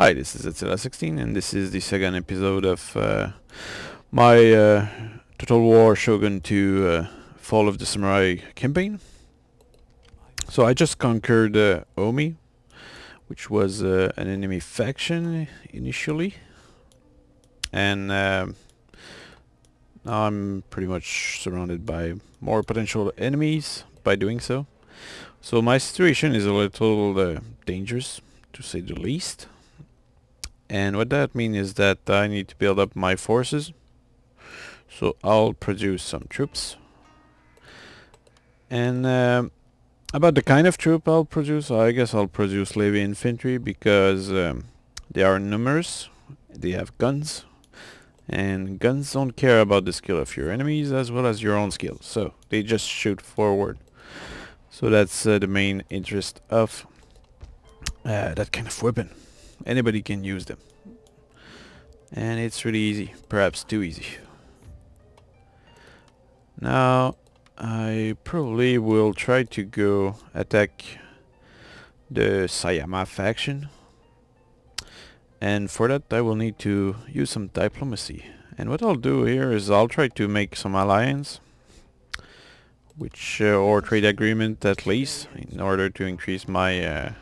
Hi, this is Escalating, and this is the second episode of my Total War Shogun 2 Fall of the Samurai campaign. So I just conquered Omi, which was an enemy faction initially, and now I'm pretty much surrounded by more potential enemies by doing so. So my situation is a little dangerous, to say the least. And what that means is that I need to build up my forces. So I'll produce some troops. And about the kind of troop I'll produce, I guess I'll produce heavy infantry because they are numerous. They have guns. And guns don't care about the skill of your enemies as well as your own skill. So they just shoot forward. So that's the main interest of that kind of weapon. Anybody can use them. And it's really easy, perhaps too easy. Now I probably will try to go attack the Sayama faction, and for that I will need to use some diplomacy. And what I'll do here is I'll try to make some alliance, which or trade agreement at least, in order to increase my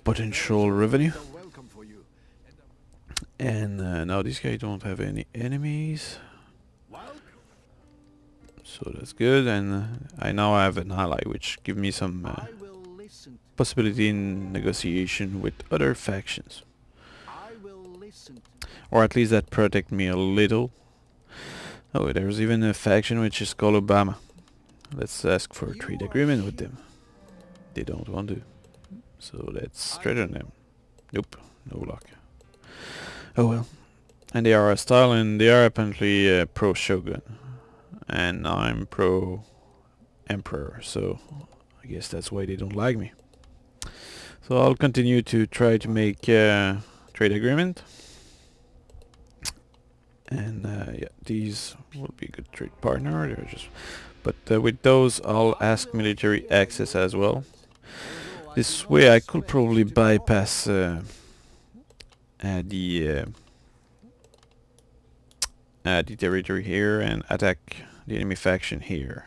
potential revenue. And now these guys don't have any enemies, so that's good. And I now have an ally, which gives me some possibility in negotiation with other factions, or at least that protect me a little. Oh, there's even a faction which is called Obama. Let's ask for a trade agreement with them. They don't want to, so let's threaten them. Nope, no luck. Oh well. And they are hostile, and they are apparently pro-Shogun. And I'm pro-Emperor, so I guess that's why they don't like me. So I'll continue to try to make trade agreement. And yeah, these will be a good trade partner. They're just, but with those I'll ask military access as well. This way I could probably bypass the territory here and attack the enemy faction here.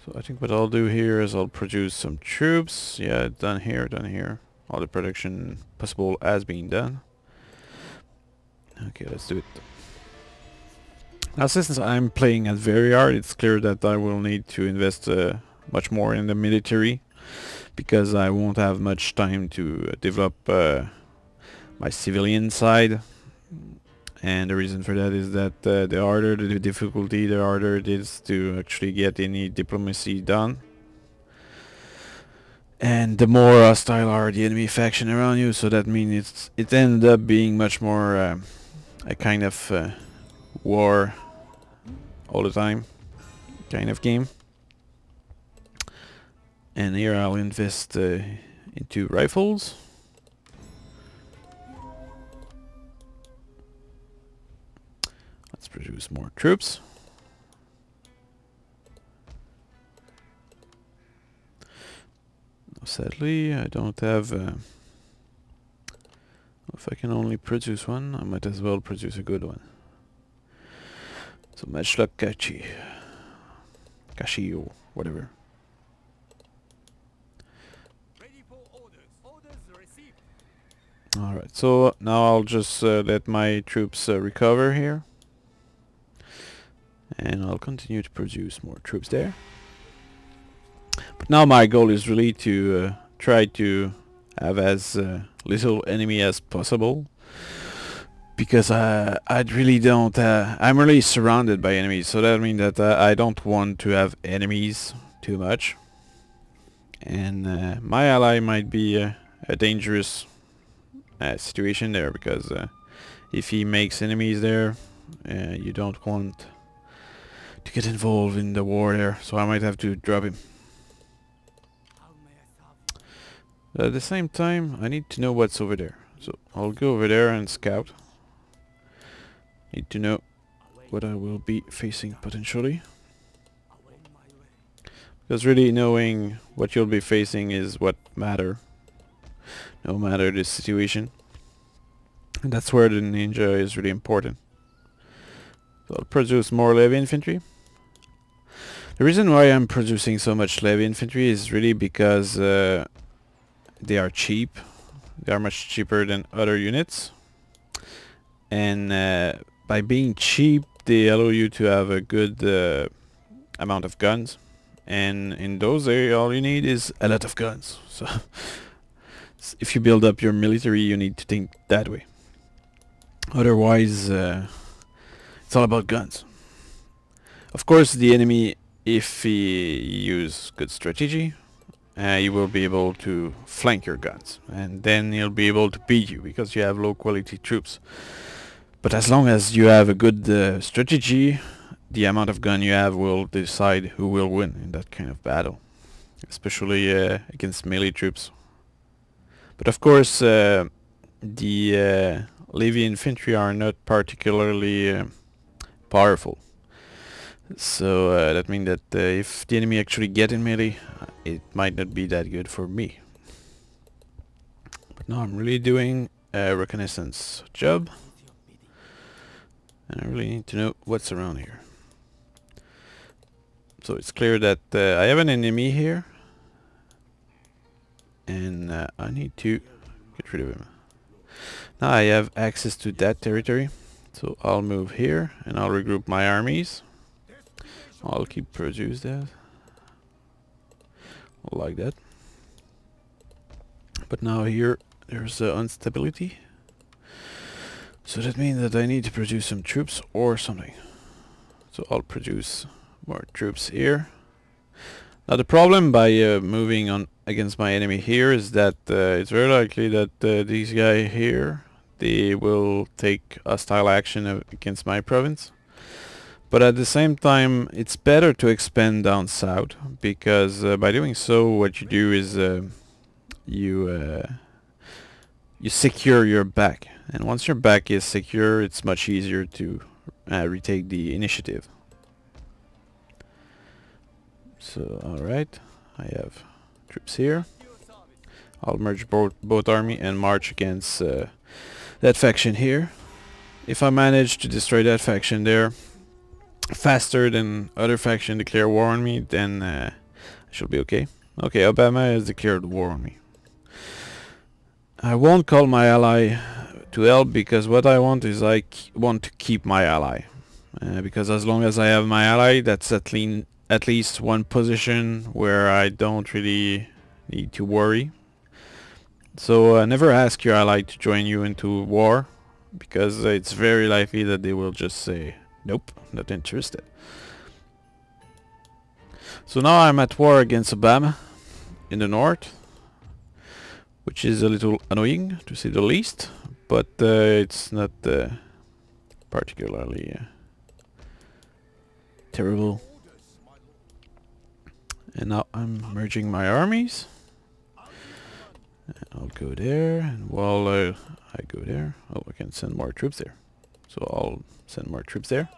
So I think what I'll do here is I'll produce some troops. Yeah, done here, done here. All the production possible has been done. Okay, let's do it. Now, since I'm playing at very hard, it's clear that I will need to invest much more in the military, because I won't have much time to develop my civilian side. And the reason for that is that the harder the difficulty, the harder it is to actually get any diplomacy done. And the more hostile are the enemy faction around you, so that means it ends up being much more a kind of war all the time kind of game. And here I'll invest into rifles. Let's produce more troops. Sadly, I don't have... if I can only produce one, I might as well produce a good one. So much luck, Kachi. Kashi or whatever. Alright, so now I'll just let my troops recover here. And I'll continue to produce more troops there. But now my goal is really to try to have as little enemy as possible. Because I really don't... I'm really surrounded by enemies, so that means that I don't want to have enemies too much. And my ally might be a dangerous situation there, because if he makes enemies there, you don't want to get involved in the war there, so I might have to drop him. But at the same time, I need to know what's over there, so I'll go over there and scout. Need to know what I will be facing potentially, because really knowing what you'll be facing is what matter. no matter the situation. And that's where the ninja is really important. So I'll produce more heavy infantry. The reason why I'm producing so much heavy infantry is really because they are cheap. They are much cheaper than other units. And by being cheap, they allow you to have a good amount of guns. And in those areas, all you need is a lot of guns. So if you build up your military, you need to think that way. Otherwise, it's all about guns. Of course, the enemy, if he use good strategy, he will be able to flank your guns, and then he'll be able to beat you because you have low quality troops. But as long as you have a good strategy, the amount of gun you have will decide who will win in that kind of battle, especially against melee troops. But of course, the heavy infantry are not particularly powerful. So that means that if the enemy actually get in melee, it might not be that good for me. But now I'm really doing a reconnaissance job, and I really need to know what's around here. So it's clear that I have an enemy here, and I need to get rid of him. Now I have access to that territory, so I'll move here and I'll regroup my armies. I'll keep produce that like that. But now here there's instability, so that means that I need to produce some troops or something. So I'll produce more troops here. Now the problem by moving on against my enemy here is that it's very likely that these guys here, they will take hostile action against my province. But at the same time, it's better to expand down south, because by doing so, what you do is you secure your back, and once your back is secure, it's much easier to retake the initiative. So, alright, I have troops here. I'll merge both army and march against that faction here. If I manage to destroy that faction there faster than other faction declare war on me, then I should be okay. Okay, Obama has declared war on me. I won't call my ally to help, because what I want is I want to keep my ally. Because as long as I have my ally, that's at least one position where I don't really need to worry. So never ask your ally to join you into war, because it's very likely that they will just say, nope, not interested. So now I'm at war against Obama in the north, which is a little annoying to say the least, but it's not particularly terrible. And now I'm merging my armies. I'll go there, and while I go there, oh, I can send more troops there. So I'll send more troops there.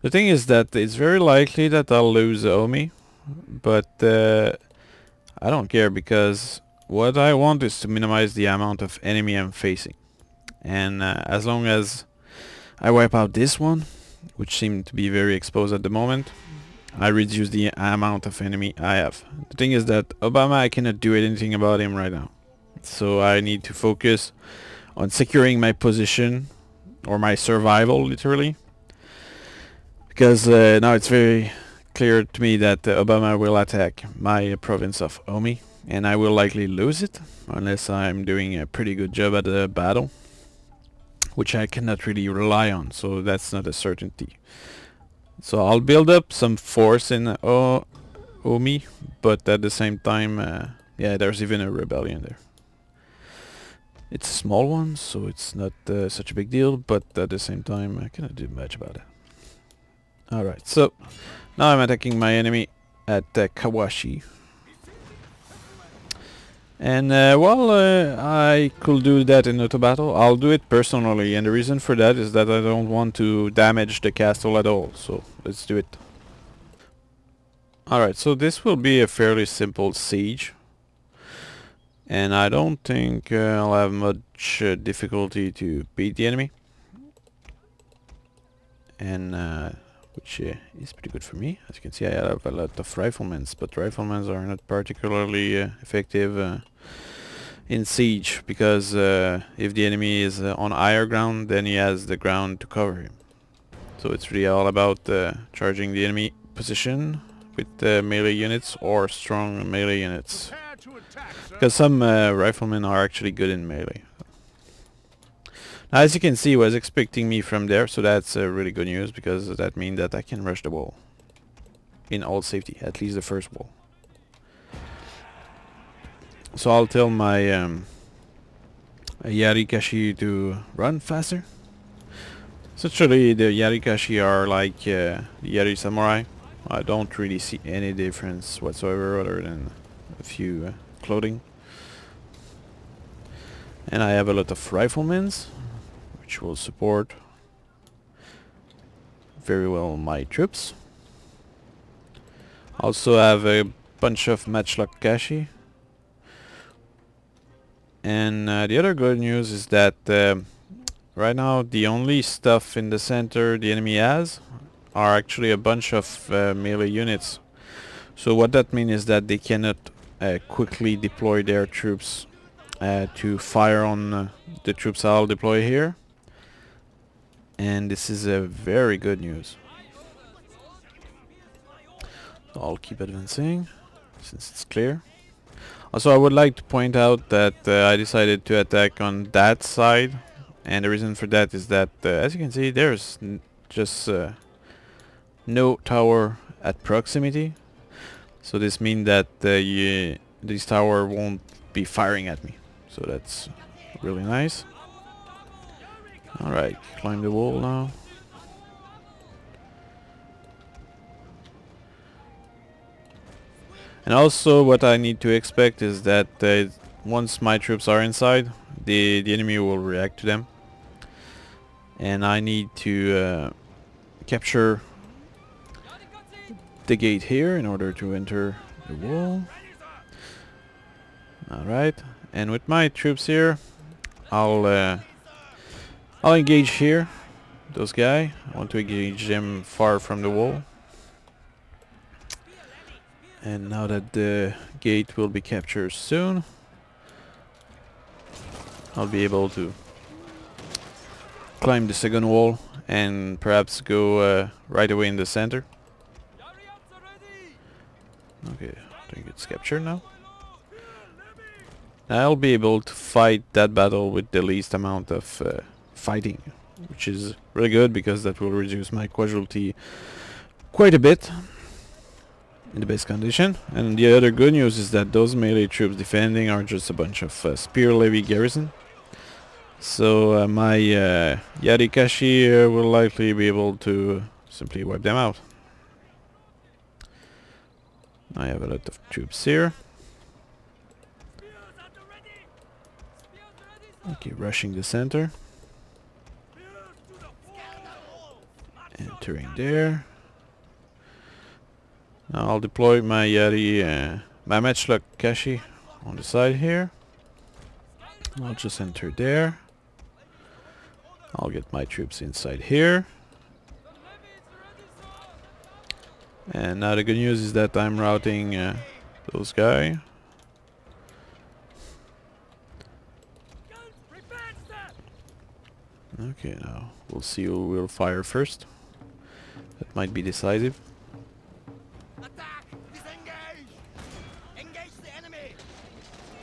The thing is that it's very likely that I'll lose Omi, but I don't care, because what I want is to minimize the amount of enemy I'm facing. And as long as I wipe out this one, which seemed to be very exposed at the moment, I reduce the amount of enemy I have. The thing is that Obama, I cannot do anything about him right now. So I need to focus on securing my position, or my survival, literally. Because now it's very clear to me that Obama will attack my province of Omi, and I will likely lose it, unless I'm doing a pretty good job at the battle, which I cannot really rely on, so that's not a certainty. So I'll build up some force in Omi, but at the same time, yeah, there's even a rebellion there. It's a small one, so it's not such a big deal, but at the same time, I cannot do much about it. Alright, so now I'm attacking my enemy at Kawashi. And while I could do that in auto battle, I'll do it personally, and the reason for that is that I don't want to damage the castle at all, so let's do it. Alright, so this will be a fairly simple siege. And I don't think I'll have much difficulty to beat the enemy. And which is pretty good for me. As you can see, I have a lot of riflemen, but riflemen are not particularly effective in siege, because if the enemy is on higher ground, then he has the ground to cover him. So it's really all about charging the enemy position with melee units or strong melee units, because some riflemen are actually good in melee. Now, as you can see, he was expecting me from there, so that's really good news, because that means that I can rush the wall in all safety, at least the first wall. So I'll tell my Yarikashi to run faster. So actually the Yarikashi are like the Yari Samurai. I don't really see any difference whatsoever other than a few clothing. And I have a lot of riflemen, which will support very well my troops. Also have a bunch of matchlock Kashi. And the other good news is that right now the only stuff in the center the enemy has are actually a bunch of melee units. So what that means is that they cannot quickly deploy their troops to fire on the troops I'll deploy here. And this is a very good news. So I'll keep advancing since it's clear. Also, I would like to point out that I decided to attack on that side, and the reason for that is that as you can see, there's just no tower at proximity. So this means that this tower won't be firing at me. So that's really nice. Alright, climb the wall now. And also what I need to expect is that once my troops are inside, the enemy will react to them. And I need to capture the gate here in order to enter the wall. Alright, and with my troops here, I'll engage here, those guys. I want to engage them far from the wall. And now that the gate will be captured soon, I'll be able to climb the second wall and perhaps go right away in the center. Okay, I think it's captured now. I'll be able to fight that battle with the least amount of fighting, which is really good because that will reduce my casualty quite a bit in the best condition. And the other good news is that those melee troops defending are just a bunch of spear levy garrison. So my Yarikashi will likely be able to simply wipe them out. I have a lot of troops here. Okay, rushing the center. Entering there. Now I'll deploy my Yari, my matchlock Kashi on the side here. I'll just enter there. I'll get my troops inside here. And now the good news is that I'm routing those guys. Okay, now we'll see who will fire first. That might be decisive.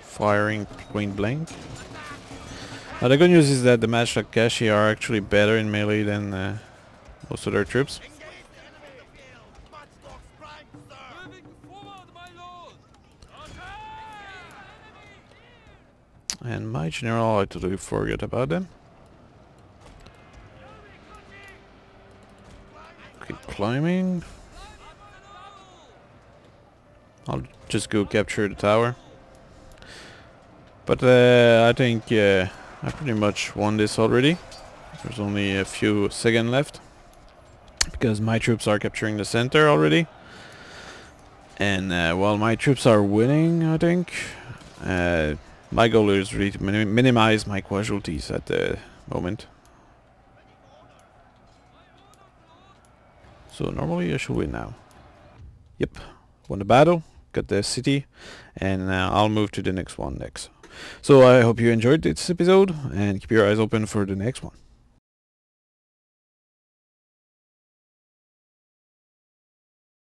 Firing point blank. Now the good news is that the matchlock Kashi are actually better in melee than most of their troops. And my general, I totally forgot about them. Okay, climbing. I'll just go capture the tower. But I think I pretty much won this already. There's only a few seconds left, because my troops are capturing the center already. And while my troops are winning, I think, My goal is really to minimize my casualties at the moment. So normally I should win now. Yep, won the battle, got the city, and I'll move to the next one next. So I hope you enjoyed this episode, and keep your eyes open for the next one.